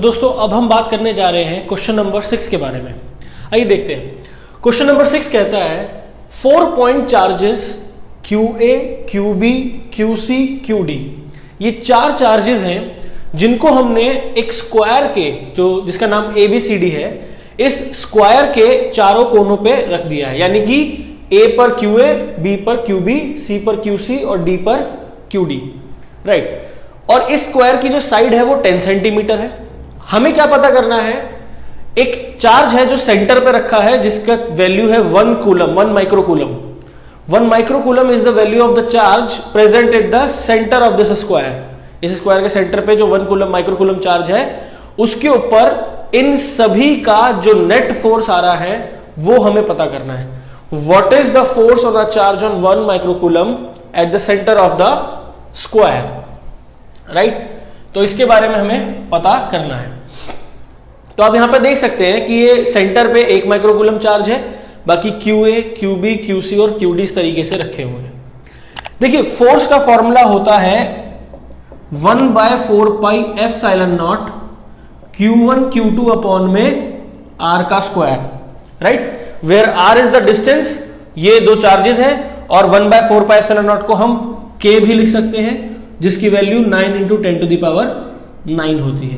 दोस्तों अब हम बात करने जा रहे हैं क्वेश्चन नंबर 6 के बारे में। आइए देखते हैं। क्वेश्चन नंबर 6 कहता है 4 point charges QA, QB, QC, QD, ये 4 चार्जेस हैं जिनको हमने एक स्क्वायर के जो जिसका नाम ABCD है, इस स्क्वायर के चारों कोनों पे रख दिया है। यानी कि A पर QA, B पर QB, C पर QC और D पर QD, राइट। और इस स्क्वायर की जो साइड है वो 10 सेंटीमीटर है। हमें क्या पता करना है, एक चार्ज है जो सेंटर पे रखा है जिसका वैल्यू है 1 coulomb, 1 microcoulomb. 1 microcoulomb is the value of the charge present at the centre of this square. इस स्क्वायर के सेंटर पे जो 1 कूलम माइक्रोकूलम चार्ज है उसके ऊपर इन सभी का जो नेट फोर्स आ रहा है वो हमें पता करना है। What is the force of the charge on 1 microcoulomb at the centre of the square, right. तो इसके बारे में हमें पता करना है। तो आप यहां पर देख सकते हैं कि ये सेंटर पे 1 माइक्रोकूलम चार्ज है, बाकी QA, QB, QC और QD इस तरीके से रखे हुए हैं। देखिए फोर्स का फॉर्मूला होता है 1/4 pi epsilon naught Q1 Q2 upon में R का square, right, where R is the distance. ये दो चार्जेस हैं और 1/4 पाई एप्सिलॉन नॉट को हम K भी लिख सकते हैं जिसकी वैल्यू 9 × 10⁹ होती है,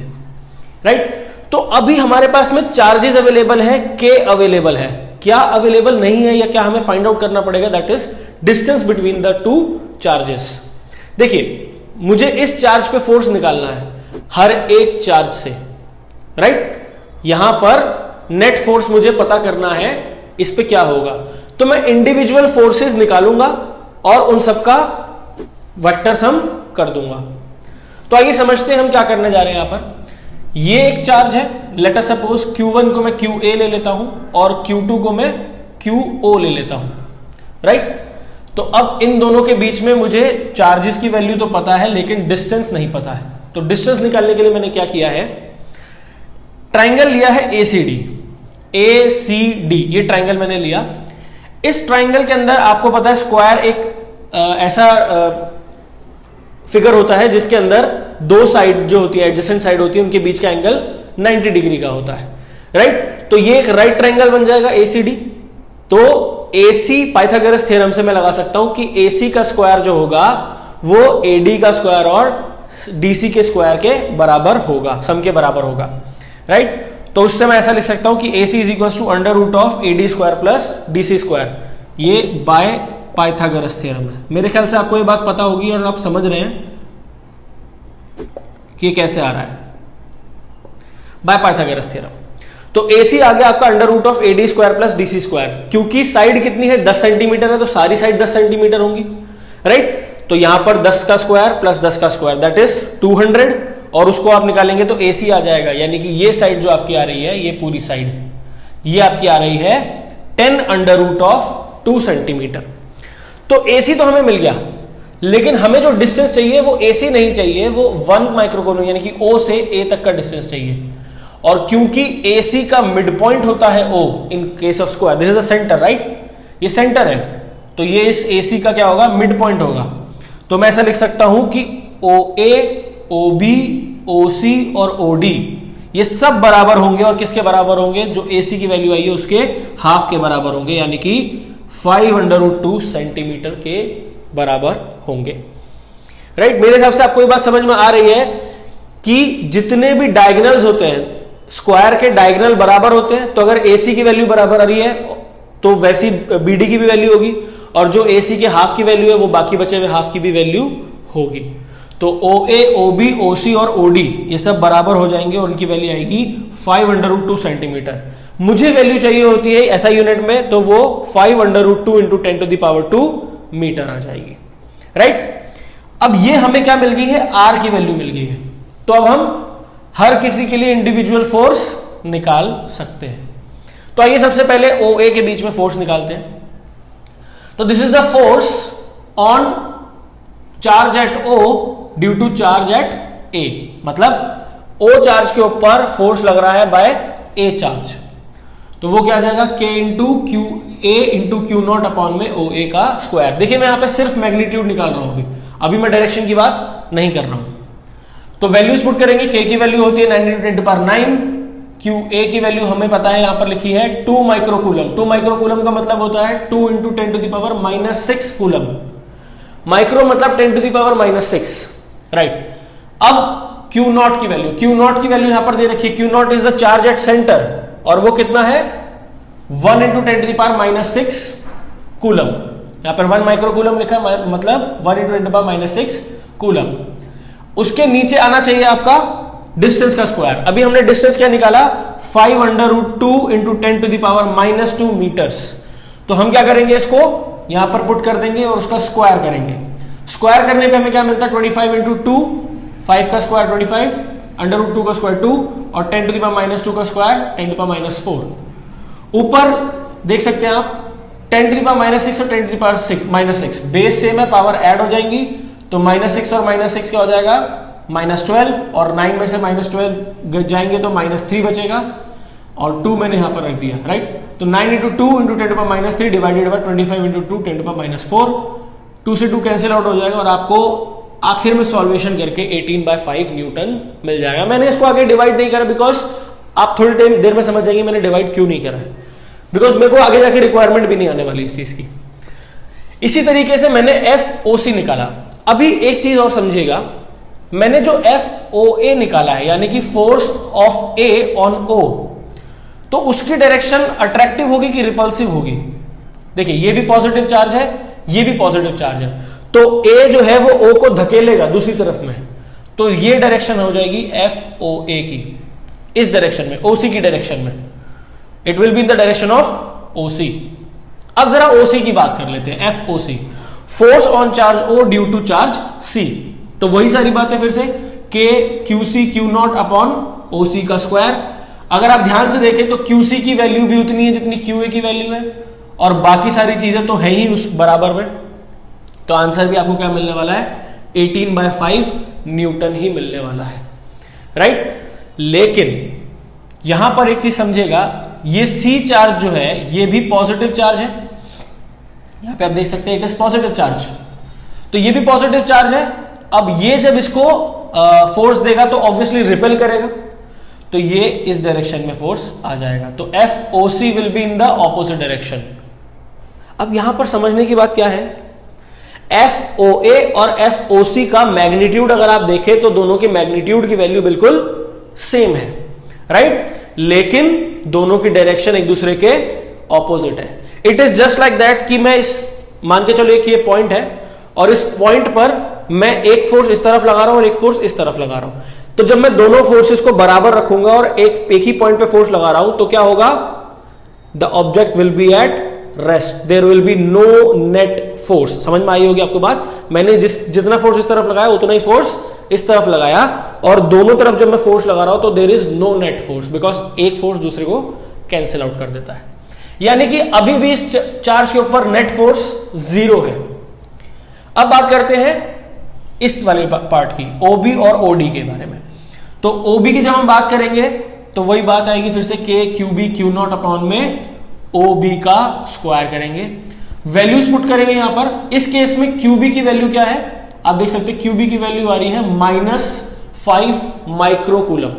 राइट। तो अभी हमारे पास में चार्जेस अवेलेबल है, K अवेलेबल है। क्या अवेलेबल नहीं है या क्या हमें फाइंड आउट करना पड़ेगा, that is distance between the two charges. देखिए मुझे इस चार्ज पे फोर्स निकालना है हर एक चार्ज से, राइट। यहां पर नेट फोर्स मुझे पता करना है इस पे क्या होगा। तो मैं इंडिविजुअल फोर्सेस निकालूंगा और उन सबका वेक्टर सम कर दूंगा। तो आइए समझते हैं हम क्या करने जा रहे हैं। यहां पर ये एक चार्ज है, लेट अस सपोज Q1 को मैं QA ले लेता हूं और Q2 को मैं QO ले लेता हूं, राइट। तो अब इन दोनों के बीच में मुझे चार्जेस की वैल्यू तो पता है लेकिन डिस्टेंस नहीं पता है। तो डिस्टेंस निकालने के लिए मैंने क्या किया है, ट्राइंगल लिया है ACD, ये ट्राइंगल मैंने लिया। इस ट्राइंगल के अंदर आपको पता है स्क्वायर एक ऐसा फिगर होता है जिसके अंदर दो साइड जो होती है, एडजेसेंट साइड होती है, उनके बीच का एंगल 90 डिग्री का होता है, राइट। तो ये एक राइट ट्राइंगल बन जाएगा ACD। तो AC पाइथागोरस थ्योरम से मैं लगा सकता हूं कि AC का स्क्वायर जो होगा वो AD का स्क्वायर और DC के स्क्वायर के बराबर होगा, सम के बराबर होगा, राइट। तो उससे मैं ऐसा लिख सकता हूं कि AC is equal to √AD square plus DC square. ये बाय पाइथागोरस थ्योरम है। मेरे ख्याल से आपको ये बात पता होगी और आप समझ रहे हैं कि कैसे आ रहा है बाय पाइथागोरस थ्योरम। तो AC आ गया आपका √AD square plus DC square. क्योंकि साइड कितनी है, 10 सेंटीमीटर है, तो सारी साइड 10 सेंटीमीटर होंगी, राइट। तो यहां पर 10 का स्क्वायर प्लस 10 का स्क्वायर दैट इज 200 और उसको आप निकालेंगे तो AC आ जाएगा। यानी कि ये साइड जो आपकी आ रही है, ये पूरी साइड ये आपकी आ रही है 10√2 सेंटीमीटर। तो AC तो हमें मिल गया, लेकिन हमें जो डिस्टेंस चाहिए वो AC नहीं चाहिए, वो 1 माइक्रोकूलम यानी कि O से A तक का डिस्टेंस चाहिए। और क्योंकि AC का मिड पॉइंट होता है O in case of square, this is the centre, right, ये सेंटर है, तो ये इस AC का क्या होगा, मिड पॉइंट होगा। तो मैं ऐसा लिख सकता हूं कि OA, OB, OC और OD ये सब बराबर होंगे। और किसके बराबर होंगे, जो AC की वैल्यू आई है उसके हाफ के बराबर होंगे, यानी कि 5√2 सेंटीमीटर के बराबर होंगे, राइट। मेरे हिसाब से आपको ये बात समझ में आ रही है कि जितने भी डायगोनल्स होते हैं स्क्वायर के, डायगोनल बराबर होते हैं। तो अगर AC की वैल्यू बराबर आ रही है तो वैसी BD की भी वैल्यू होगी, और जो AC के हाफ की वैल्यू है वो बाकी बचे हुए हाफ की भी वैल्यू होगी। तो OA, OB, OC और OD ये सब बराबर हो जाएंगे और उनकी वैल्यू आएगी 5√2 सेंटीमीटर। मुझे वैल्यू चाहिए होती है ऐसा यूनिट में, तो वो 5√2 × 10⁻²मीटर आ जाएगी, राइट। अब ये हमें क्या मिल गई है, R की वैल्यू मिल गई है। तो अब हम हर किसी के लिए इंडिविजुअल फोर्स निकाल सकते हैं। तो आइए सबसे पहले OA के बीच में फोर्स निकालते हैं। तो this is the force on charge at O due to charge at A, मतलब O चार्ज के ऊपर फोर्स लग रहा है बाय A चार्ज। तो वो क्या आ जाएगा, K × Q0 अपॉन में OA का स्क्वायर। देखिए मैं यहां पे सिर्फ मैग्नीट्यूड निकाल रहा हूं, अभी मैं डायरेक्शन की बात नहीं कर रहा हूं। तो वैल्यूज पुट करेंगे, k की वैल्यू होती है 9 × 10⁹, क्यू ए की वैल्यू हमें पता है, यहां पर लिखी है 2 माइक्रोकूलम। 2 माइक्रोकूलम का मतलब होता है 2 × 10⁻⁻6 कूलम। माइक्रो मतलब 10⁻⁻6, राइट। अब क्यू नॉट की वैल्यू यहां पर दे रखी है, Q not is the charge at centre, और वो कितना है 1 × 10⁻⁻6 कूलम। यहां पर 1 माइक्रोकूलम लिखा है, मतलब 1 × 10⁻⁻6 कूलम। उसके नीचे आना चाहिए आपका डिस्टेंस का स्क्वायर। अभी हमने डिस्टेंस क्या निकाला 5√2 × 10⁻⁻2 मीटर्स। तो हम क्या करेंगे, इसको यहां पर पुट कर देंगे और उसका स्क्वायर करेंगे। स्क्वायर करने पे हमें क्या मिलता है 25 × 2, 5 का स्क्वायर 25, √2 का स्क्वायर 2 और 10⁻⁻2 का स्क्वायर 10⁻⁻4। ऊपर देख सकते हैं आप 10⁻⁻6 और 10⁻⁻6 बेस सेम है, पावर ऐड हो जाएंगी, तो -6 और -6 क्या हो जाएगा -12, और 9 में से -12 जाएंगे तो -3 बचेगा, और 2 मैंने यहां पर रख दिया, राइट। तो 9 × 2 × 10⁻³ डिवाइडेड बाय 25 × 2 10⁻⁴, 2 से 2 कैंसिल आउट हो जाएगा और आपको आखिर में सॉल्वेशन करके 18/5 न्यूटन मिल जाएगा। मैंने इसको आगे डिवाइड नहीं करा बिकॉज आप थोड़ी टाइम देर में समझ जाएंगे मैंने डिवाइड क्यों नहीं करा है, बिकॉज मेरे को आगे जाके रिक्वायरमेंट भी नहीं आने वाली इस चीज की। इसी तरीके से मैंने FOC निकाला। अभी एक चीज और समझिएगा, मैंने जो FOA निकाला है यानी कि force of A on O, तो उसकी डायरेक्शन अट्रैक्टिव होगी कि रिपल्सिव होगी। देखिए ये भी पॉजिटिव चार्ज है, ये भी पॉजिटिव चार्ज है, तो A जो है वो O को धकेलेगा दूसरी तरफ में, तो ये डायरेक्शन हो जाएगी FOA की, इस डायरेक्शन में, OC की डायरेक्शन में। It will be in the direction of OC। अब जरा OC की बात कर लेते हैं, FOC, force on charge O due to charge C। तो वही सारी बात है फिर से, K QC Q0 upon OC का स्क्वायर। अगर आप ध्यान से देखें तो QC की वैल्यू भी उतनी है जितनी QA की वैल्यू है, और बाकी सारी चीजें तो है ही उस बराबर में, तो आंसर भी आपको क्या मिलने वाला है 18/5 न्यूटन ही मिलने वाला है, राइट। लेकिन यहां पर एक चीज समझिएगा, ये C चार्ज जो है ये भी पॉजिटिव चार्ज है, यहां पे आप देख सकते हैं इट इज पॉजिटिव चार्ज, तो ये भी पॉजिटिव चार्ज है। अब ये जब इसको फोर्स देगा तो ऑब्वियसली रिपेल करेगा, तो ये इस डायरेक्शन में फोर्स आ जाएगा, तो FOC will be in the opposite direction. अब यहां पर समझने की बात क्या है, FOA और FOC का मैग्नीट्यूड अगर आप देखें तो दोनों के मैग्नीट्यूड की वैल्यू बिल्कुल सेम है, राइट, लेकिन दोनों की डायरेक्शन एक दूसरे के ऑपोजिट है। It is just like that कि मैं इस मान के चलो एक ये पॉइंट है, और इस पॉइंट पर मैं एक फोर्स इस तरफ लगा रहा हूं और एक फोर्स इस तरफ लगा रहा हूं, तो जब मैं दोनों फोर्सेस को बराबर रखूंगा और एक ही पॉइंट पे फोर्स लगा रहा हूं तो क्या होगा, the object will be at rest, there will be no net force. समझ में आई होगी आपको बात, मैंने जितना फोर्स इस तरफ लगाया उतना ही फोर्स इस तरफ लगाया, और दोनों तरफ जब मैं फोर्स लगा रहा हूं तो there is no net force, because एक फोर्स दूसरे को कैंसिल आउट कर देता है, यानी कि अभी भी इस चार्ज के ऊपर नेट फोर्स 0 है। अब बात करते हैं इस वाले पार्ट की, OB और OD के बारे में। तो OB की जब हम बात करेंगे तो वही बात आएगी फिर से, K QB Q0 अपॉन में OB का स्क्वायर करेंगे, वैल्यूज पुट करेंगे यहां पर। इस केस में QB की वैल्यू क्या है, आप देख सकते हैं QB की वैल्यू आ रही है -5 माइक्रोकूलम।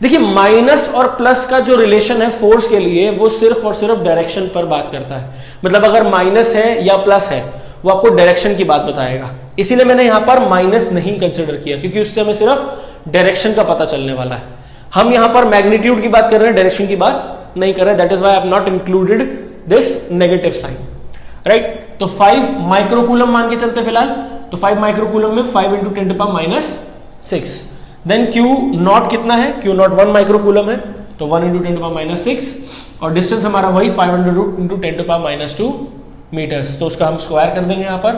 देखिए माइनस और प्लस का जो रिलेशन है फोर्स के लिए वो सिर्फ और सिर्फ डायरेक्शन पर बात करता है, मतलब अगर माइनस है या प्लस है वो आपको डायरेक्शन की बात बताएगा, इसीलिए मैंने यहां पर माइनस नहीं कंसिडर किया, क्योंकि उससे हमें सिर्फ डायरेक्शन का पता चलने वाला है। हम यहां पर मैग्नीट्यूड की बात कर रहे हैं, डायरेक्शन की बात नहीं कर रहे, that is why I have not included this negative sign, right. तो 5 माइक्रोकूलम मान के चलते फिलहाल, तो 5 माइक्रोकूलम में 5 × 10⁻⁶। देन Q0 कितना है, Q0 1 माइक्रोकूलम है, तो 1 × 10⁻⁶, और डिस्टेंस हमारा वही 500 × 10⁻² मीटर्स, तो उसका हम स्क्वायर कर देंगे। यहां पर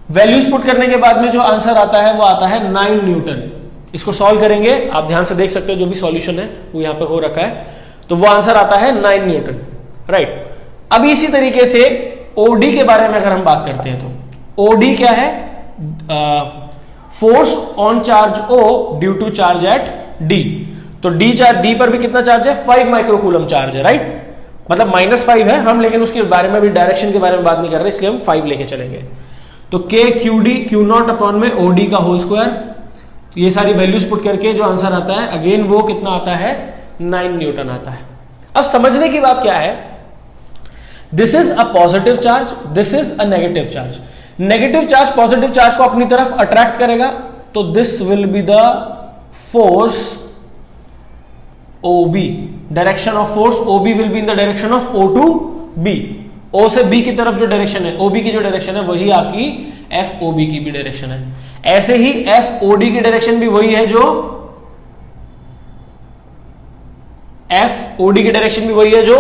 वैल्यूज पुट करने के बाद में जो आंसर आता है वो आता है 9 न्यूटन। इसको सॉल्व करेंगे, आप ध्यान से देख सकते हो जो भी सॉल्यूशन है वो यहां पे हो रखा है, तो वो आंसर आता है 9 न्यूटन, राइट। अब इसी तरीके से OD के बारे में अगर हम बात करते हैं तो OD क्या है, force on charge O due to charge at D। तो D पर भी कितना चार्ज है, 5 माइक्रोकूलम चार्ज है, राइट, मतलब -5 है हम, लेकिन उसके बारे में भी डायरेक्शन के बारे में बात नहीं कर रहे, इसलिए हम 5 लेके चलेंगे। तो K QD Q0 अपॉन में OD का होल स्क्वायर, तो ये सारी वैल्यूज पुट करके जो आंसर आता है अगेन वो कितना आता है, 9 न्यूटन आता है। अब समझने की बात क्या है, this is a positive charge, this is a negative charge. Negative charge positive charge को अपनी तरफ अट्रैक्ट करेगा, तो this will be the force OB, direction of force OB will be in the direction of O to B। O से B की तरफ जो direction है, OB की जो डायरेक्शन है वही आपकी FOB की भी डायरेक्शन है। ऐसे ही FOD की डायरेक्शन भी वही है जो FOD की डायरेक्शन भी वही है जो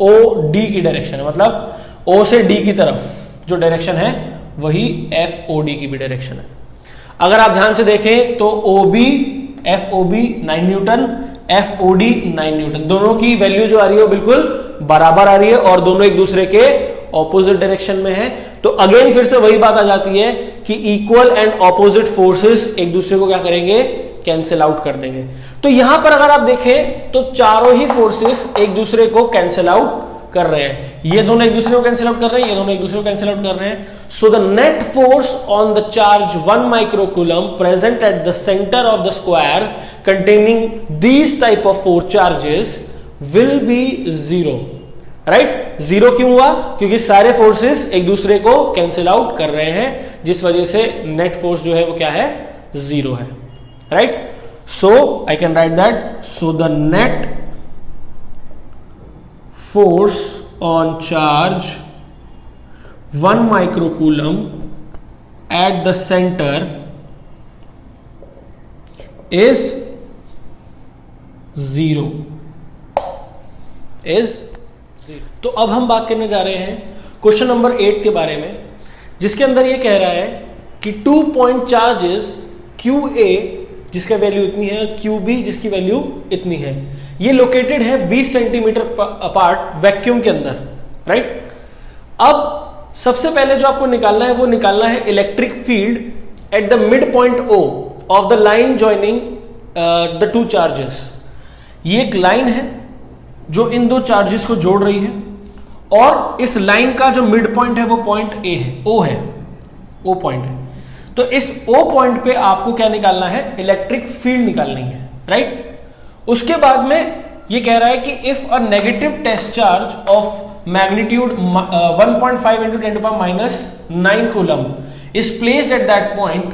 OD की डायरेक्शन है, मतलब O से D की तरफ जो डायरेक्शन है वही FOD की भी डायरेक्शन है। अगर आप ध्यान से देखें तो OB FOB 9 Newton, FOD 9 Newton, दोनों की वैल्यू जो आ रही है वो बिल्कुल बराबर आ रही है और दोनों एक दूसरे के ऑपोजिट डायरेक्शन में है। तो अगेन फिर से वही बात आ जाती है कि इक्वल एंड ऑपोजिट फोर्सेस एक दूसरे को क्या करेंगे, कैंसिल आउट कर देंगे। तो यहां पर अगर आप देखें तो चारों ही फोर्सेस एक दूसरे को कैंसिल आउट कर रहे हैं, ये दोनों एक दूसरे को कैंसिल आउट कर रहे हैं, ये दोनों एक दूसरे को कैंसिल आउट कर रहे हैं। So the net force on the charge 1 microcoulomb present at the centre of the square containing these type of 4 charges will be 0, right. 0 क्यों हुआ, क्योंकि सारे फोर्सेस एक दूसरे को कैंसिल आउट कर रहे हैं, जिस वजह से नेट फोर्स जो है वो क्या है, 0 है, right. So I can write that, so the net force on charge 1 microcoulomb at the center is 0, तो अब हम बात करने जा रहे हैं क्वेश्चन नंबर 8 के बारे में, जिसके अंदर ये कह रहा है कि 2 पॉइंट चार्जेस QA जिसका वैल्यू इतनी है, QB जिसकी वैल्यू इतनी है, ये लोकेटेड है 20 सेंटीमीटर अपार्ट वैक्यूम के अंदर, राइट। अब सबसे पहले जो आपको निकालना है वो निकालना है electric field at the mid point O of the line joining the 2 charges. ये एक लाइन है जो इन 2 चार्जेस को जोड़ रही है, और इस लाइन का जो मिड पॉइंट है वो पॉइंट A है, O है, O पॉइंट है। तो इस O पॉइंट पे आपको क्या निकालना है, इलेक्ट्रिक फील्ड निकालनी है, राइट। उसके बाद में ये कह रहा है कि if a negative test charge of magnitude 1.5 into 10 to the power -9 coulomb is placed at that point,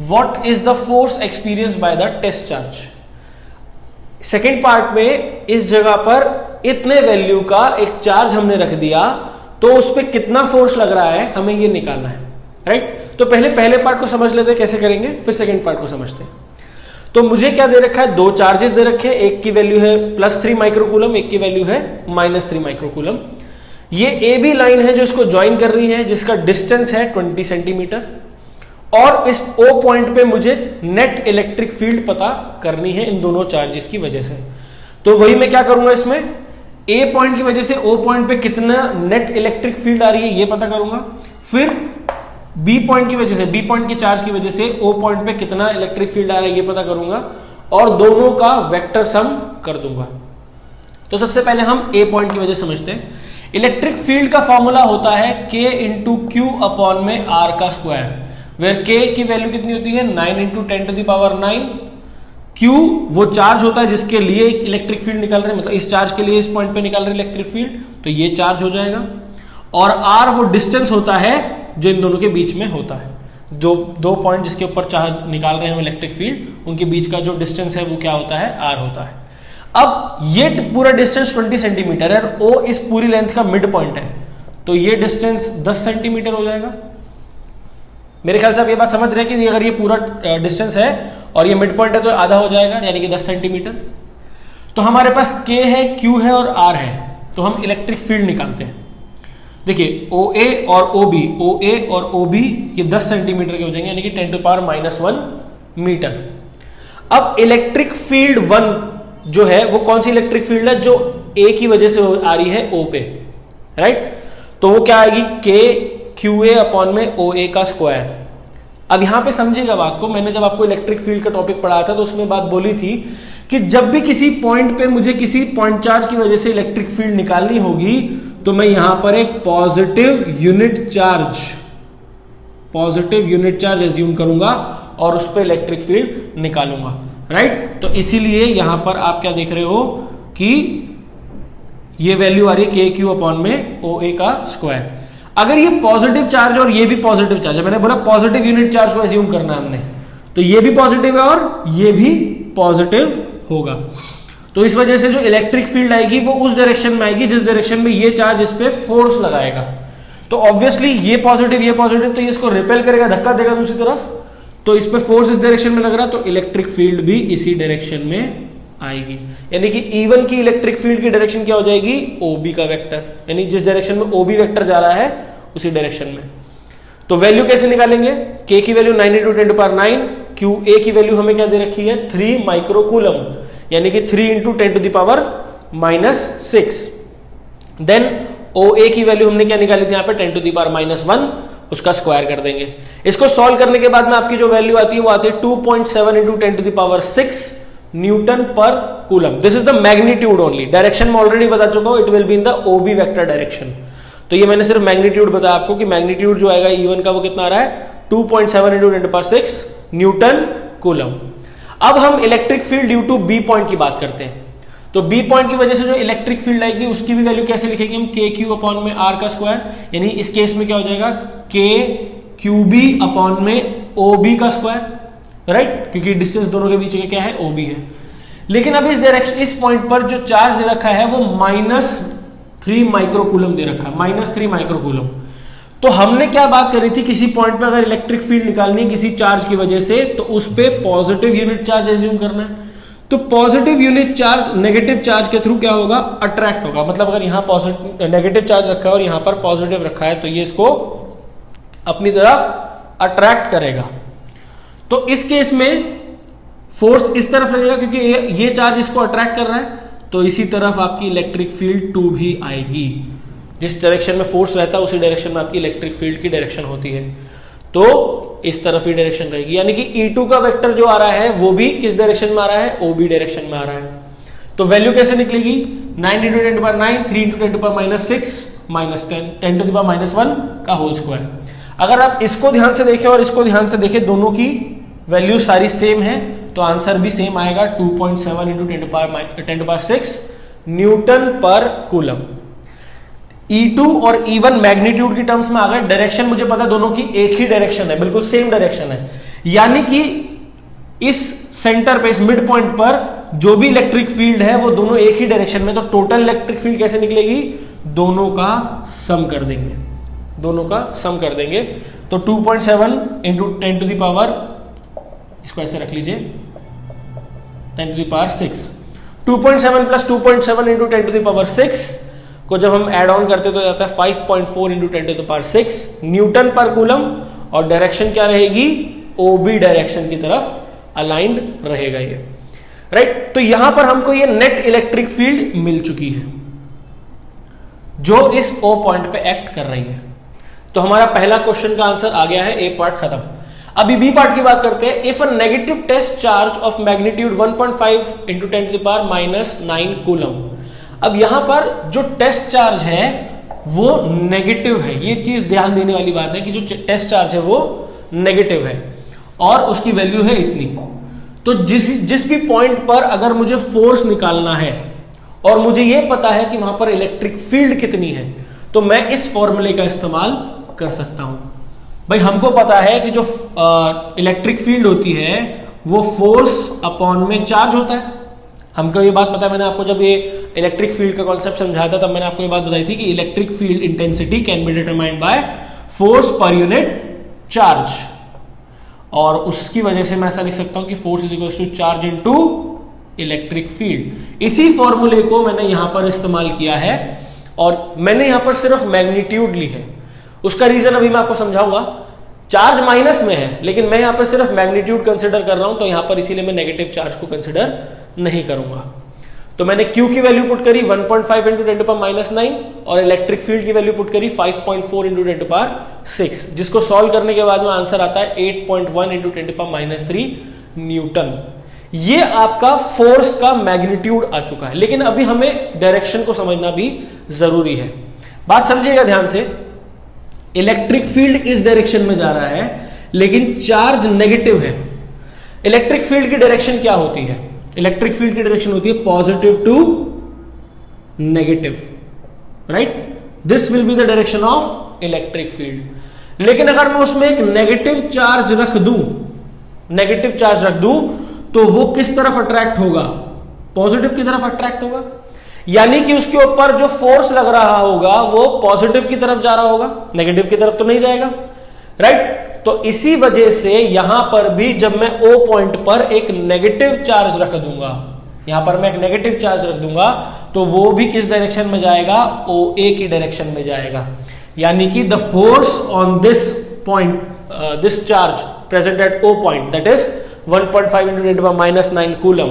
what is the force experienced by the test charge. Second part में इस जगह पर इतने वैल्यू का एक चार्ज हमने रख दिया, तो उस पर कितना फोर्स लग रहा है हमें ये निकालना है, राइट। तो पहले पार्ट को समझ लेते हैं कैसे करेंगे, फिर सेकेंड पार्ट को समझते हैं। तो मुझे क्या दे रखा है, 2 चार्जेस दे रखे हैं, एक की वैल्यू है +3 माइक्रोकूलम, एक की वैल्यू है -3 माइक्रोकूलम। ये AB लाइन है जो इसको ज्वाइन कर रही है, जिसका डिस्टेंस है 20 सेंटीमीटर, और इस O पॉइंट पे मुझे नेट इलेक्ट्रिक फील्ड पता करनी है इन दोनों चार्जेस की वजह से। तो वही मैं क्या करूंगा, इसमें A पॉइंट की वजह से O पॉइंट पे कितना नेट इलेक्ट्रिक फील्ड आ रही है ये पता करूंगा, फिर B पॉइंट की वजह से, B पॉइंट के चार्ज की वजह से O पॉइंट पे कितना इलेक्ट्रिक फील्ड आ रहा है ये पता करूंगा, और दोनों का वेक्टर सम कर दूंगा। तो सबसे पहले हम A पॉइंट की वजह समझते हैं। इलेक्ट्रिक फील्ड का फॉर्मूला होता है K × Q अपॉन में R का स्क्वायर, वेयर K की वैल्यू कितनी होती है, 9 × 10 to the power 9। Q वो चार्ज होता है जिसके लिए इलेक्ट्रिक फील्ड निकाल रहे हैं, मतलब इस चार्ज के लिए इस पॉइंट पे निकाल रहे हैं इलेक्ट्रिक फील्ड, तो ये चार्ज हो जाएगा, और R वो डिस्टेंस होता है जो इन दोनों के बीच में होता है। दो पॉइंट जिसके ऊपर चार्ज निकाल रहे हैं हम इलेक्ट्रिक फील्ड, उनके बीच का जो डिस्टेंस है वो क्या होता है, R होता है। अब ये पूरा डिस्टेंस 20 सेंटीमीटर है और O इस पूरी लेंथ का मिड पॉइंट है, तो ये डिस्टेंस 10 सेंटीमीटर हो जाएगा। मेरे ख्याल से आप ये बात समझ रहे हैं कि अगर ये पूरा डिस्टेंस है और ये मिड पॉइंट है तो आधा हो जाएगा, यानी कि 10 सेंटीमीटर। तो हमारे पास K है, Q है और R है, तो हम इलेक्ट्रिक फील्ड निकालते हैं। देखिए OA और OB, OA और OB ये 10 सेंटीमीटर के हो जाएंगे, यानी कि 10 to the power -1 मीटर। अब इलेक्ट्रिक फील्ड 1 जो है वो कौन सी इलेक्ट्रिक फील्ड है, जो A की वजह से आ रही है O पे, राइट। तो वो क्या आएगी, K QA अपॉन में OA का स्क्वायर। अब यहां पे समझिएगा बात को, मैंने जब आपको इलेक्ट्रिक फील्ड का टॉपिक पढ़ाया था तो उसमें बात बोली थी कि जब भी किसी पॉइंट पे मुझे किसी पॉइंट चार्ज की वजह से इलेक्ट्रिक फील्ड निकालनी होगी तो मैं यहां पर एक पॉजिटिव यूनिट चार्ज एज्यूम करूंगा, और उस पर इलेक्ट्रिक फील्ड निकालूंगा, राइट। तो इसीलिए यहां पर आप क्या देख रहे हो कि ये वैल्यू आ रही है के क्यू अपॉन में ओ ए का स्क्वायर। अगर ये पॉजिटिव चार्ज और ये भी पॉजिटिव चार्ज है, मैंने बोला पॉजिटिव यूनिट चार्ज को एज्यूम करना है हमने, तो ये भी पॉजिटिव है और ये भी पॉजिटिव होगा। तो इस वजह से जो इलेक्ट्रिक फील्ड आएगी वो उस डायरेक्शन में आएगी जिस डायरेक्शन में ये चार्ज इस पे फोर्स लगाएगा। तो ऑब्वियसली ये पॉजिटिव तो ये इसको रिपेल करेगा, धक्का देगा दूसरी तरफ, तो इस पे फोर्स इस डायरेक्शन में लग रहा, तो इलेक्ट्रिक फील्ड भी इसी डायरेक्शन में आएगी। यानी कि E1 की इलेक्ट्रिक फील्ड की डायरेक्शन क्या हो जाएगी, OB का वेक्टर, यानी जिस डायरेक्शन में OB वेक्टर जा रहा है उसी डायरेक्शन में। तो वैल्यू कैसे निकालेंगे, K की वैल्यू 9 × 10⁻⁹, QA की वैल्यू हमें क्या दे रखी है 3 माइक्रोकूलम, यानी कि 3 × 10⁻⁻6। देन OA की वैल्यू हमने क्या निकाली थी यहाँ पे 10⁻⁻1, उसका स्क्वायर कर देंगे। इसको सॉल्व करने के बाद में आपकी जो वैल्यू आती है वो आती है 2.7 × 10⁻6 न्यूटन पर coulomb. This is the magnitude only, direction में ऑलरेडी बता चुका हूं, it will be in the OB vector direction. तो ये मैंने सिर्फ मैग्नीट्यूड बताया आपको कि मैग्नीट्यूड जो आएगा E1 का वो कितना आ रहा है 2.7 × 10⁻6 न्यूटन कूलम। अब हम electric field due to B point की बात करते हैं। तो B पॉइंट की वजह से जो इलेक्ट्रिक फील्ड आएगी उसकी भी वैल्यू कैसे लिखेंगे हम, KQ अपॉन में R का स्क्वायर, यानी इस केस में क्या हो जाएगा KQB अपॉन में OB का स्क्वायर, राइट, क्योंकि डिस्टेंस दोनों के बीच का क्या है OB है। लेकिन अब इस डायरेक्शन इस पॉइंट पर जो चार्ज दे रखा है वो -3 माइक्रोकूलम दे रखा है, -3 माइक्रोकूलम। तो हमने क्या बात करी थी, किसी पॉइंट पे अगर इलेक्ट्रिक फील्ड निकालनी है किसी चार्ज की वजह से तो उस पे पॉजिटिव यूनिट चार्ज एज्यूम करना है। तो positive unit charge negative charge के थ्रू क्या होगा, अट्रैक्ट होगा। मतलब अगर यहां पॉजिटिव नेगेटिव चार्ज रखा है और यहां पर पॉजिटिव रखा है तो ये इसको अपनी तरफ अट्रैक्ट करेगा। तो इस केस में फोर्स इस तरफ लगेगा क्योंकि ये चार्ज इसको अट्रैक्ट कर रहा है, तो इसी तरफ आपकी इलेक्ट्रिक फील्ड 2 भी आएगी। जिस डायरेक्शन में फोर्स रहता है उसी डायरेक्शन में आपकी इलेक्ट्रिक फील्ड की डायरेक्शन होती है, तो इस तरफ ही डायरेक्शन रहेगी। यानी कि E2 का वेक्टर जो आ रहा है वो भी किस डायरेक्शन में आ रहा है, OB डायरेक्शन में आ रहा है। तो वैल्यू कैसे निकलेगी 9 × 10⁻9, 3 × 10⁻6 10⁻1 का होल स्क्वायर। अगर आप इसको ध्यान से देखें और इसको ध्यान से देखें, दोनों की वैल्यू सारी सेम है, तो आंसर भी सेम आएगा 2.7 × 10⁻6 न्यूटन पर कूलम। E2 और E1 मैग्नीट्यूड की टर्म्स में आ गए, डायरेक्शन मुझे पता है दोनों की एक ही डायरेक्शन है, बिल्कुल सेम डायरेक्शन है। यानी कि इस सेंटर पे, इस मिड पॉइंट पर जो भी इलेक्ट्रिक फील्ड है वो दोनों एक ही डायरेक्शन में। तो टोटल इलेक्ट्रिक फील्ड कैसे निकलेगी, दोनों का सम कर देंगे, दोनों का सम कर देंगे। तो 2.7 × 10⁻, इसको ऐसे रख लीजिए 10⁻6, 2.7 + 2.7 × 10⁻6 को जब हम ऐड ऑन करते तो जाता है 5.4 × 10⁻6 न्यूटन पर कूलम, और डायरेक्शन क्या रहेगी, OB डायरेक्शन की तरफ अलाइंड रहेगा ये, राइट। तो यहां पर हमको ये नेट इलेक्ट्रिक फील्ड मिल चुकी है जो इस O पॉइंट पे एक्ट कर रही है। तो हमारा पहला क्वेश्चन का आंसर आ गया है, A पार्ट खत्म। अभी B पार्ट की बात करते हैं। If a negative test charge of magnitude 1.5 × 10⁻⁹ coulomb. अब यहां पर जो टेस्ट चार्ज है वो नेगेटिव है, ये चीज ध्यान देने वाली बात है कि जो टेस्ट चार्ज है वो नेगेटिव है और उसकी वैल्यू है इतनी। तो जिस भी पॉइंट पर अगर मुझे फोर्स निकालना है और मुझे यह पता है कि वहां पर इलेक्ट्रिक फील्ड कितनी है, तो मैं इस फॉर्मूले का इस्तेमाल कर सकता हूं। भाई हमको पता है कि जो इलेक्ट्रिक फील्ड होती है वो फोर्स अपॉन में चार्ज होता है, हमको ये बात पता है। मैंने आपको जब ये इलेक्ट्रिक फील्ड का कॉन्सेप्ट समझाया था तब मैंने आपको ये बात बताई थी कि electric field intensity can be determined by force per unit charge, और उसकी वजह से मैं ऐसा लिख सकता हूं कि force is equal to charge into electric field. इसी फॉर्मूले को मैंने यहां पर इस्तेमाल किया है और मैंने यहां पर सिर्फ मैग्नीट्यूड ली है। उसका रीजन अभी मैं आपको समझाऊंगा। चार्ज माइनस में है लेकिन मैं यहां पर सिर्फ मैग्नीट्यूड कंसिडर कर रहा हूं, तो यहां पर इसीलिए मैं नेगेटिव चार्ज को कंसिडर नहीं करूंगा। तो मैंने Q की वैल्यू पुट करी 1.5 × 10⁻⁹ और इलेक्ट्रिक फील्ड की वैल्यू पुट करी 5.4 × 10⁻6, जिसको सॉल्व करने के बाद में आंसर आता है 8.1 × 10⁻³ न्यूटन। ये आपका फोर्स का मैग्नीट्यूड आ चुका है, लेकिन अभी हमें डायरेक्शन को समझना भी जरूरी है। बात समझिएगा ध्यान से, इलेक्ट्रिक फील्ड इस डायरेक्शन में जा रहा है लेकिन चार्ज नेगेटिव है, इलेक्ट्रिक फील्ड की डायरेक्शन क्या होती है? इलेक्ट्रिक फील्ड की डायरेक्शन होती है positive to negative, right? This will be the direction of electric field. लेकिन अगर मैं उसमें एक नेगेटिव चार्ज रख दूं तो वो किस तरफ अट्रैक्ट होगा? पॉजिटिव की तरफ अट्रैक्ट होगा, यानी कि उसके ऊपर जो फोर्स लग रहा होगा वो पॉजिटिव की तरफ जा रहा होगा, नेगेटिव की तरफ तो नहीं जाएगा, राइट? तो इसी वजह से यहां पर भी जब मैं O पॉइंट पर एक नेगेटिव चार्ज रख दूंगा, यहां पर मैं एक नेगेटिव चार्ज रख दूंगा, तो वो भी किस डायरेक्शन में जाएगा? OA की डायरेक्शन में जाएगा। यानी कि the force on this point, this charge present at O point, that is 1.5 × 10⁻⁹ coulomb,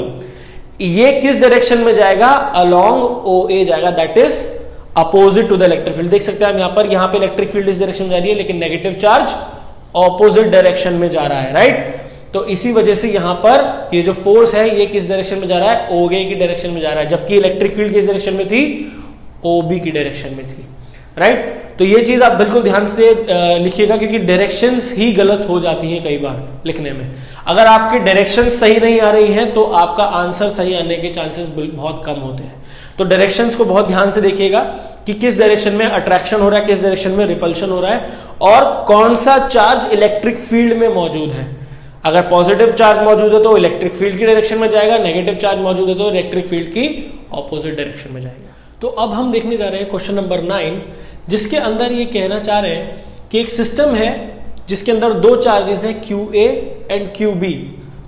ये किस डायरेक्शन में जाएगा? अलोंग OA जाएगा, that is opposite to the electric field. देख सकते हैं हम यहां पे इलेक्ट्रिक फील्ड इस डायरेक्शन में जा रही है, लेकिन नेगेटिव चार्ज ऑपोजिट डायरेक्शन में जा रहा है, राइट? तो इसी वजह से यहां पर ये जो फोर्स है ये किस डायरेक्शन में जा रहा है? OA की डायरेक्शन में जा रहा है, जबकि इलेक्ट्रिक फील्ड किस डायरेक्शन में थी? OB की डायरेक्शन में थी, राइट? तो ये चीज आप बिल्कुल ध्यान से लिखिएगा, क्योंकि डायरेक्शंस ही गलत हो जाती हैं कई बार लिखने में। अगर आपकी डायरेक्शन सही नहीं आ रही है तो आपका आंसर सही आने के चांसेस बहुत कम होते हैं। तो डायरेक्शंस को बहुत ध्यान से देखिएगा कि किस डायरेक्शन में अट्रैक्शन हो रहा है, किस डायरेक्शन में रिपल्शन हो रहा है, और कौन सा चार्ज इलेक्ट्रिक फील्ड में मौजूद है। अगर पॉजिटिव चार्ज मौजूद है तो इलेक्ट्रिक फील्ड की डायरेक्शन में जाएगा, नेगेटिव चार्ज मौजूद है तो इलेक्ट्रिक फील्ड की ऑपोजिट डायरेक्शन में जाएगा। तो अब हम देखने जा रहे हैं क्वेश्चन नंबर 9, जिसके अंदर ये कहना चाह रहे हैं कि एक सिस्टम है जिसके अंदर दो चार्जेस है QA एंड QB,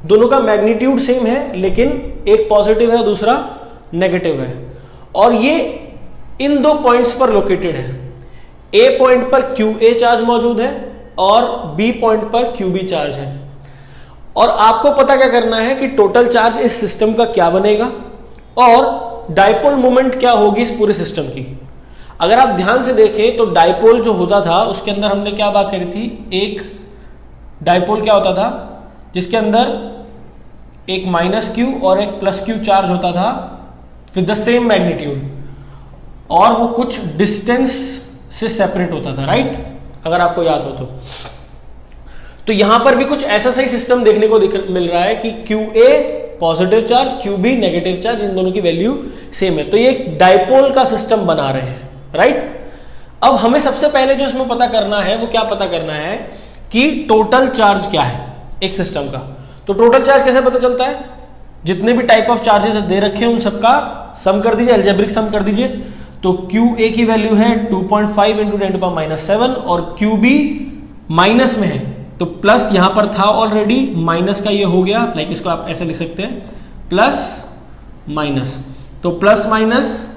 दोनों का मैग्नीट्यूड सेम है, लेकिन एक पॉजिटिव है दूसरा नेगेटिव है, और ये इन दो पॉइंट्स पर लोकेटेड है। A पॉइंट पर QA चार्ज मौजूद है और B पॉइंट पर QB चार्ज है, और आपको पता क्या करना है कि टोटल चार्ज इस सिस्टम का क्या बनेगा और डाइपोल मोमेंट क्या होगी इस पूरे सिस्टम की। अगर आप ध्यान से देखें तो डाइपोल जो होता था उसके अंदर हमने क्या बात करी थी? एक डाइपोल क्या होता था जिसके अंदर एक -Q और एक +Q चार्ज होता था विद द सेम मैग्नीट्यूड, और वो कुछ डिस्टेंस से सेपरेट होता था, राइट? अगर आपको याद हो तो यहां पर भी कुछ ऐसा सही सिस्टम देखने को मिल रहा है कि QA positive charge, QB negative charge, इन दोनों की वैल्यू सेम है। तो ये एक डाइपोल का सिस्टम बना रहे हैं, राइट? अब हमें सबसे पहले जो इसमें पता करना है वो क्या पता करना है कि टोटल चार्ज क्या है एक सिस्टम का। तो टोटल चार्ज कैसे पता चलता है? जितने भी टाइप ऑफ चार्जेस दे रखे हैं उन सबका सम कर दीजिए, अलजेब्रिक सम कर दीजिए। तो QA की वैल्यू है 2.5 × 10⁻⁷, और QB माइनस में है तो प्लस यहां पर था ऑलरेडी, माइनस का ये हो गया, लाइक इसको आप ऐसे लिख सकते हैं प्लस माइनस, तो प्लस माइनस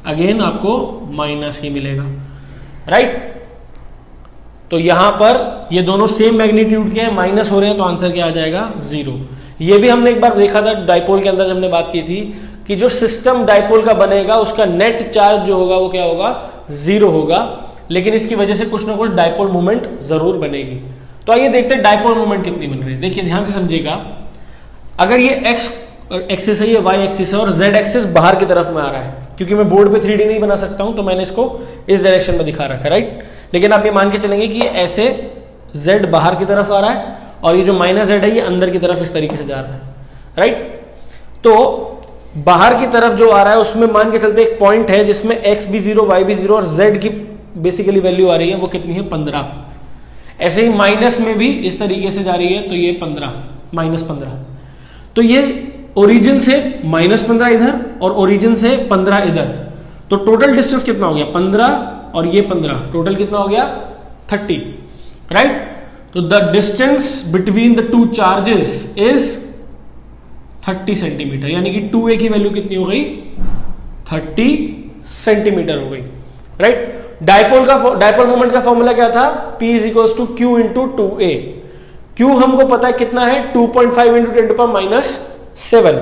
अगेन आपको माइनस ही मिलेगा, राइट? तो यहां पर ये दोनों सेम मैग्नीट्यूड के हैं, माइनस हो रहे हैं, तो आंसर क्या आ जाएगा? 0। ये भी हमने एक बार देखा था डाइपोल के अंदर जब हमने बात की थी कि जो सिस्टम डाइपोल का बनेगा उसका नेट चार्ज जो होगा वो क्या होगा? 0 होगा, लेकिन इसकी वजह से कुछ ना कुछ डाइपोल मोमेंट जरूर बनेगी। तो आइए देखते हैं डाइपोल मोमेंट कितनी बन रही है। देखिए ध्यान से समझिएगा, अगर ये x एक्सिस है, ये y एक्सिस है, और z एक्सिस बाहर की तरफ में आ रहा है, क्योंकि मैं बोर्ड पे 3D नहीं बना सकता हूं तो मैंने इसको इस डायरेक्शन में दिखा रखा है, राइट? लेकिन आप ये मान के चलेंगे कि ये ऐसे z बाहर की तरफ आ रहा है और ये जो -z है ये अंदर की तरफ इस तरीके से जा रहा है, राइट? तो बाहर की तरफ जो आ रहा है उसमें मान के चलते एक पॉइंट है जिसमें x भी 0, y भी 0 और z की बेसिकली वैल्यू आ रही है, वो कितनी है? 15। ऐसे ही माइनस में भी इस तरीके से जा रही है, तो ये 15, -15। तो ये ओरिजिन से -15 इधर और ओरिजिन से 15 इधर, तो टोटल डिस्टेंस कितना हो गया? 15 और ये 15, टोटल कितना हो गया? 30, राइट? तो the distance between the two charges is 30 centimetre, यानी कि 2a की वैल्यू कितनी हो गई? 30 सेंटीमीटर हो गई, राइट? डाइपोल मोमेंट का फॉर्मूला क्या था? P = Q × 2a। Q हमको पता है कितना है? 2.5 × 10⁻⁷,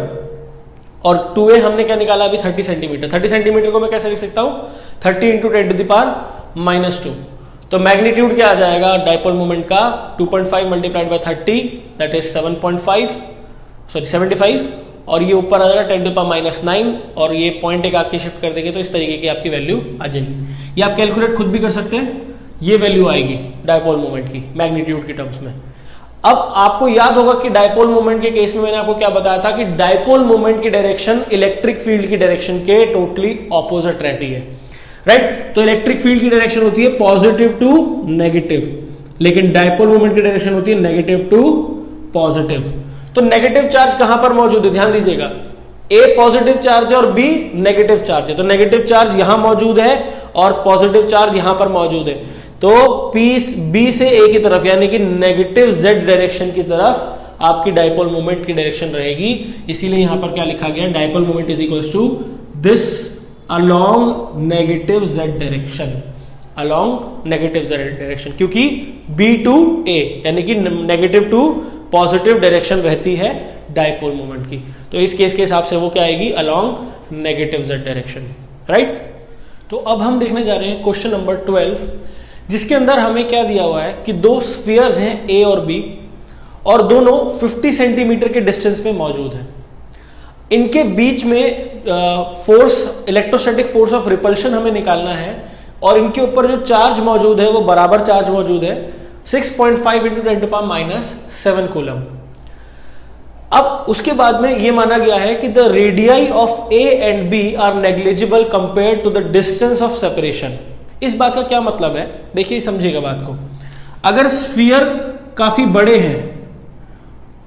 और 2a हमने क्या निकाला अभी? 30 सेंटीमीटर। 30 सेंटीमीटर को मैं कैसे लिख सकता हूं? 30 × 10⁻⁻²। तो मैग्नीट्यूड क्या आ जाएगा डाइपोल मोमेंट का? 2.5 × 30 दैट इज 75, और ये ऊपर आ जाएगा 10⁻⁹, और ये पॉइंट एक आपके शिफ्ट कर देंगे तो इस तरीके की आपकी वैल्यू आ जाएगी। ये आप कैलकुलेट खुद भी कर सकते हैं, ये वैल्यू आएगी डाइपोल मोमेंट की मैग्नीट्यूड की टर्म्स में। अब आपको याद होगा कि डायपोल मोमेंट के केस में मैंने आपको क्या बताया था कि डायपोल मोमेंट की डायरेक्शन इलेक्ट्रिक फील्ड की डायरेक्शन के टोटली ऑपोजिट रहती है, राइट। तो इलेक्ट्रिक फील्ड की डायरेक्शन होती है पॉजिटिव टू नेगेटिव, लेकिन डायपोल मोमेंट की डायरेक्शन होती है नेगेटिव टू पॉजिटिव। तो नेगेटिव चार्ज कहां पर मौजूद है, ध्यान दीजिएगा, ए पॉजिटिव चार्ज है और बी नेगेटिव चार्ज है। तो नेगेटिव चार्ज यहां मौजूद है और पॉजिटिव चार्ज यहां पर मौजूद है। तो पीस बी से ए की तरफ यानी कि नेगेटिव जेड डायरेक्शन की तरफ आपकी डायपोल मोमेंट की डायरेक्शन रहेगी। इसीलिए यहां पर क्या लिखा गया, dipole moment is equals to this along negative Z direction, along negative Z direction, क्योंकि बी टू ए यानी कि नेगेटिव टू पॉजिटिव डायरेक्शन रहती है डायपोल मोमेंट की। तो इस केस के हिसाब से वो क्या आएगी, along negative Z direction, right. तो अब हम देखने जा रहे हैं क्वेश्चन नंबर 12, जिसके अंदर हमें क्या दिया हुआ है कि दो स्फीयर्स हैं ए और बी और दोनों 50 सेंटीमीटर के डिस्टेंस पे मौजूद हैं। इनके बीच में force, electrostatic force of repulsion हमें निकालना है और इनके ऊपर जो चार्ज मौजूद है वो बराबर चार्ज मौजूद है 6.5 × 10⁻⁷ कूलम। अब उसके बाद में यह माना गया है कि the radii of A and B are negligible compare to the distance of separation. इस बात का क्या मतलब है, देखिए समझिएगा बात को। अगर स्फीयर काफी बड़े हैं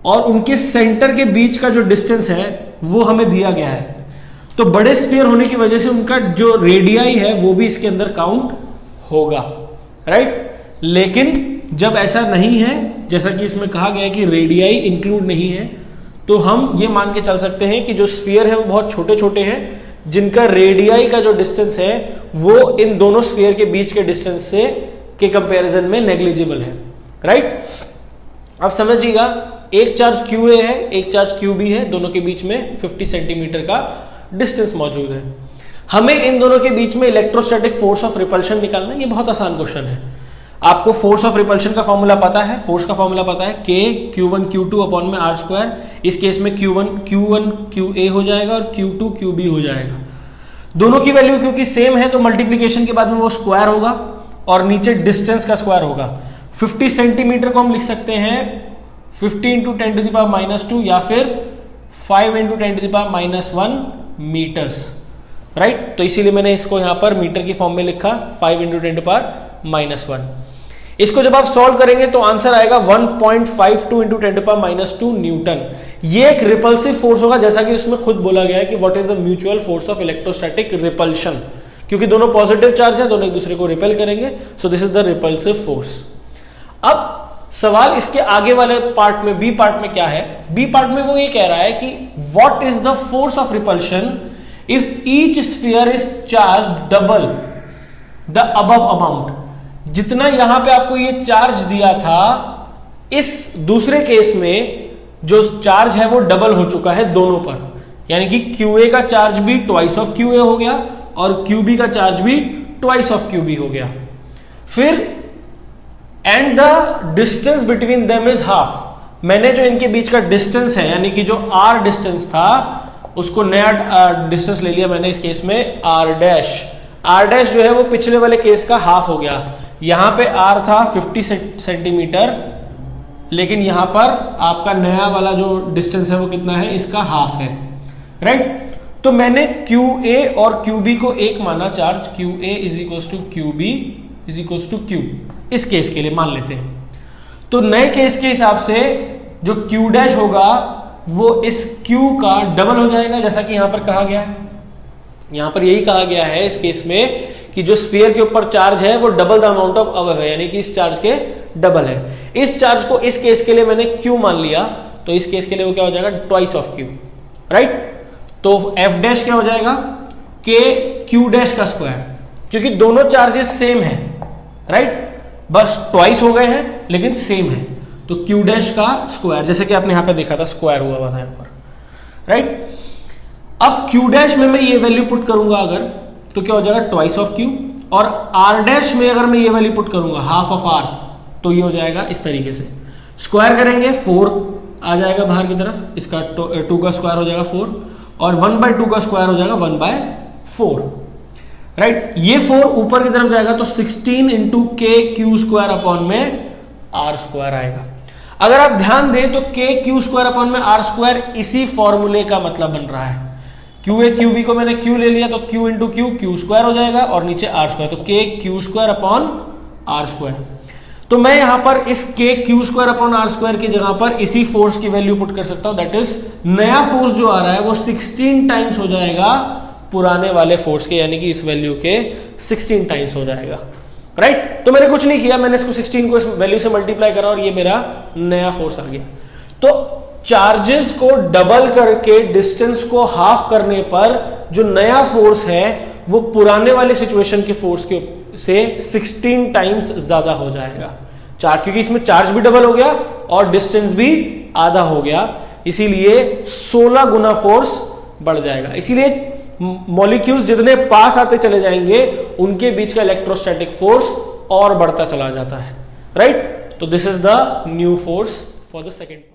और उनके सेंटर के बीच का जो डिस्टेंस है वो हमें दिया गया है, तो बड़े स्फीयर होने की वजह से उनका जो रेडियाई है वो भी इसके अंदर काउंट होगा, राइट। लेकिन जब ऐसा नहीं है, जैसा कि इसमें कहा गया है कि रेडियाई इंक्लूड नहीं है, तो हम ये मान के चल सकते हैं कि जो स्फीयर है वो बहुत छोटे छोटे हैं, जिनका रेडियाई का जो डिस्टेंस है वो इन दोनों स्फीयर के बीच के डिस्टेंस से के कंपैरिजन में नेग्लिजिबल है, राइट। अब समझिएगा, एक चार्ज QA है, एक चार्ज QB है, दोनों के बीच में 50 सेंटीमीटर का डिस्टेंस मौजूद है। हमें इन दोनों के बीच में इलेक्ट्रोस्टैटिक फोर्स ऑफ रिपल्शन निकालना है। ये बहुत आसान क्वेश्चन है। आपको फोर्स ऑफ रिपल्शन का फॉर्मूला पता है, फोर्स का फॉर्मूला पता है K Q1 Q2 अपॉन में R²। इस केस में Q1 QA हो जाएगा और Q2 QB हो जाएगा। दोनों की वैल्यू क्योंकि सेम है तो मल्टीप्लीकेशन के बाद में वो स्क्वायर होगा और नीचे डिस्टेंस का स्क्वायर होगा। 50 सेंटीमीटर को हम लिख सकते हैं 50 × 10⁻⁻² या फिर 5 × 10⁻⁻1 मीटर्स, राइट। तो इसीलिए मैंने इसको यहां पर मीटर की फॉर्म में लिखा 5 × 10⁻⁻1। इसको जब आप सॉल्व करेंगे तो आंसर आएगा 1.52 × 10⁻² न्यूटन। ये एक रिपल्सिव फोर्स होगा, जैसा कि इसमें खुद बोला गया है कि what is the mutual force of electrostatic repulsion, क्योंकि दोनों पॉजिटिव चार्ज है, दोनों एक दूसरे को रिपेल करेंगे। So this is the repulsive force. अब सवाल इसके आगे वाले पार्ट में, बी पार्ट में क्या है, बी पार्ट में वो ये कह रहा है कि what is the force of repulsion if each sphere is charge double the above amount. जितना यहां पे आपको ये चार्ज दिया था, इस दूसरे केस में जो चार्ज है वो डबल हो चुका है दोनों पर, यानी कि QA का चार्ज भी ट्वाइस ऑफ QA हो गया और QB का चार्ज भी ट्वाइस ऑफ QB हो गया। फिर and the distance between them is half. मैंने जो इनके बीच का डिस्टेंस है, यानी कि जो R डिस्टेंस था, उसको नया डिस्टेंस ले लिया मैंने इस केस में R' जो है वो पिछले वाले केस का हाफ हो गया। यहां पे R था 50 सेंटीमीटर, लेकिन यहां पर आपका नया वाला जो डिस्टेंस है वो कितना है, इसका हाफ है, राइट। तो मैंने QA और QB को एक माना charge, QA is equals to QB is equals to Q। इस केस के लिए मान लेते हैं। तो नए केस के हिसाब से जो Q' होगा वो इस Q का डबल हो जाएगा, जैसा कि यहां पर कहा गया है। यहां पर यही कहा गया है इस केस में कि जो स्फीयर के ऊपर चार्ज है वो double the amount of above है, यानी कि इस चार्ज के डबल है। इस चार्ज को इस केस के लिए मैंने Q मान लिया, तो इस केस के लिए वो क्या हो जाएगा, ट्वाइस ऑफ Q, राइट। तो F' क्या हो जाएगा, K Q' का स्क्वायर, क्योंकि दोनों चार्जेस सेम है, राइट, बस ट्वाइस हो गए हैं लेकिन सेम है। तो Q' का स्क्वायर, जैसे कि आपने यहां पे देखा था स्क्वायर हुआ था यहां पर, राइट। अब Q' में मैं ये वैल्यू पुट करूंगा अगर, तो क्या हो जाएगा, ट्वाइस ऑफ Q, और R' में अगर मैं ये वैल्यू पुट करूंगा हाफ ऑफ R, तो ये हो जाएगा इस तरीके से। स्क्वायर करेंगे 4 आ जाएगा बाहर की तरफ, इसका 2 का स्क्वायर हो जाएगा 4 और 1/2 का स्क्वायर हो जाएगा 1/4, राइट। ये 4 ऊपर की तरफ जाएगा तो 16 × K Q² अपॉन में R² आएगा। अगर आप ध्यान दें तो k क्यू स्क्वायर अपॉन में आर स्क्वायर इसी फॉर्मूले का मतलब बन रहा है। क्यू ए क्यू बी को मैंने क्यू ले लिया तो Q into Q Q square हो जाएगा और नीचे आर स्क्वायर, तो k Q square upon R square. तो मैं यहां पर इस k Q square upon R square की जगह पर इसी फोर्स की वैल्यू पुट कर सकता हूं, दैट इज नया फोर्स जो आ रहा है वो 16 टाइम्स हो जाएगा पुराने वाले फोर्स के, यानी कि इस वैल्यू के 16 टाइम्स हो जाएगा, राइट। तो मैंने कुछ नहीं किया, मैंने इसको 16 को इस वैल्यू से मल्टीप्लाई करा और ये मेरा नया फोर्स आ गया। तो चार्जेस को डबल करके डिस्टेंस को हाफ करने पर जो नया फोर्स है वो पुराने वाले सिचुएशन के फोर्स के से 16 टाइम्स ज्यादा हो जाएगा। क्योंकि इसमें चार्ज भी डबल हो गया और डिस्टेंस भी आधा हो गया, इसीलिए 16 गुना फोर्स बढ़ जाएगा। इसीलिए मॉलिक्यूल्स जितने पास आते चले जाएंगे उनके बीच का इलेक्ट्रोस्टैटिक फोर्स और बढ़ता चला जाता है, राइट। तो this is the new force for the second.